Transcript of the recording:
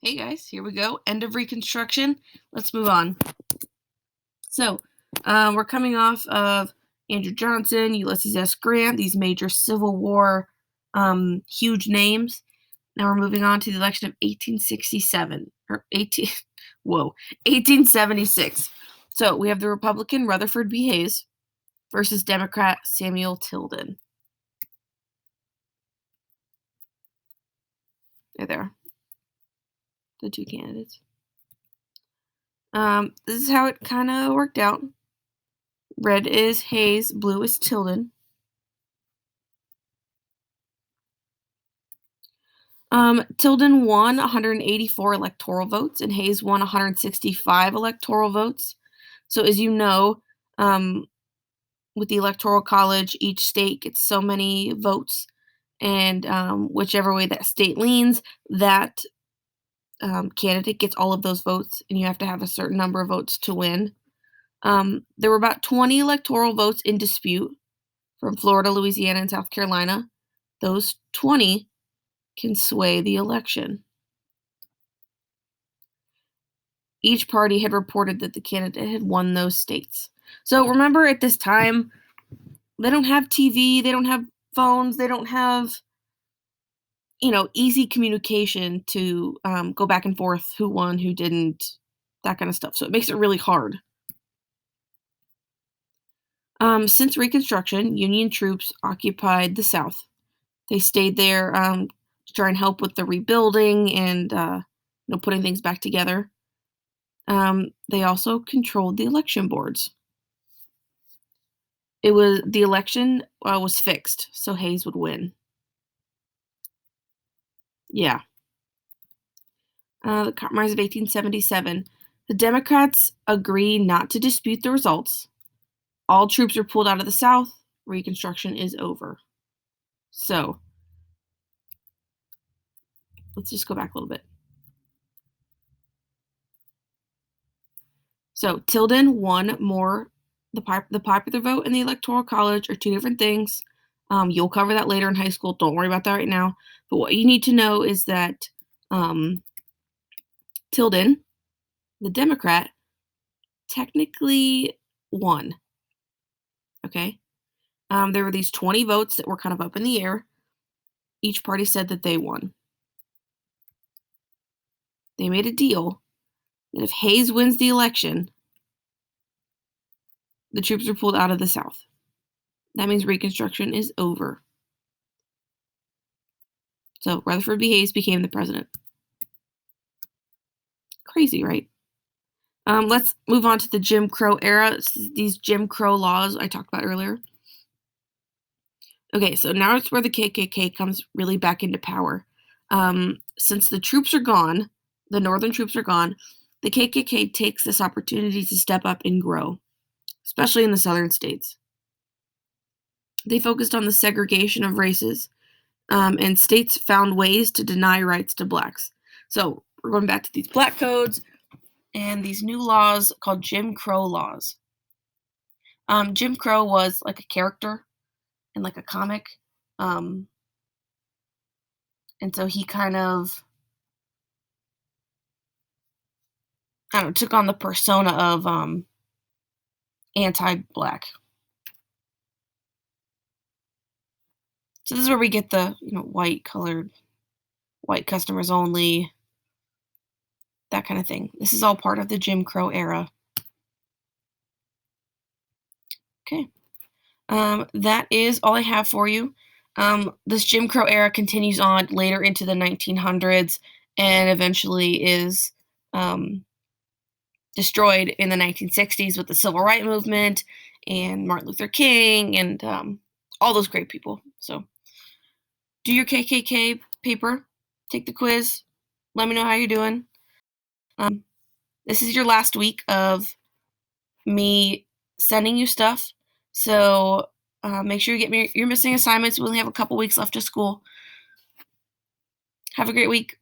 Hey guys, here we go. End of Reconstruction. Let's move on. So, we're coming off of Andrew Johnson, Ulysses S. Grant, these major Civil War huge names. Now we're moving on to the election of 1867 or 1876. So we have the Republican Rutherford B. Hayes versus Democrat Samuel Tilden. There, the two candidates. This is how it kind of worked out. Red is Hayes, blue is Tilden. Tilden won 184 electoral votes, and Hayes won 165 electoral votes. So as you know, with the Electoral College, each state gets so many votes, and whichever way that state leans, that candidate gets all of those votes, and you have to have a certain number of votes to win. There were about 20 electoral votes in dispute from Florida, Louisiana, and South Carolina. Those 20 can sway the election. Each party had reported that the candidate had won those states. So remember, at this time, they don't have TV, they don't have phones, they don't have, easy communication to go back and forth, who won, who didn't, that kind of stuff. So it makes it really hard. Since Reconstruction, Union troops occupied the South. They stayed there to try and help with the rebuilding and putting things back together. They also controlled the election boards. The election was fixed, so Hayes would win. Yeah. The Compromise of 1877. The Democrats agree not to dispute the results. All troops are pulled out of the South. Reconstruction is over. So, let's just go back a little bit. So, Tilden won more. The popular vote and the Electoral College are two different things. You'll cover that later in high school. Don't worry about that right now. But what you need to know is that Tilden, the Democrat, technically won. Okay? There were these 20 votes that were kind of up in the air. Each party said that they won. They made a deal that if Hayes wins the election, the troops are pulled out of the South. That means Reconstruction is over. So Rutherford B. Hayes became the president. Crazy, right? Let's move on to the Jim Crow era. These Jim Crow laws I talked about earlier. Okay, so now it's where the KKK comes really back into power. Since the troops are gone, the northern troops are gone, the KKK takes this opportunity to step up and grow, especially in the southern states. They focused on the segregation of races, and states found ways to deny rights to blacks. So we're going back to these black codes and these new laws called Jim Crow laws. Jim Crow was like a character in like a comic. And so he kind of, took on the persona of anti-black. So this is where we get the, white customers only, that kind of thing. This is all part of the Jim Crow era. Okay. That is all I have for you. This Jim Crow era continues on later into the 1900s and eventually is destroyed in the 1960s with the Civil Rights Movement and Martin Luther King and all those great people. So do your KKK paper, take the quiz, let me know how you're doing. This is your last week of me sending you stuff. So make sure you get me your missing assignments. We only have a couple weeks left of school. Have a great week.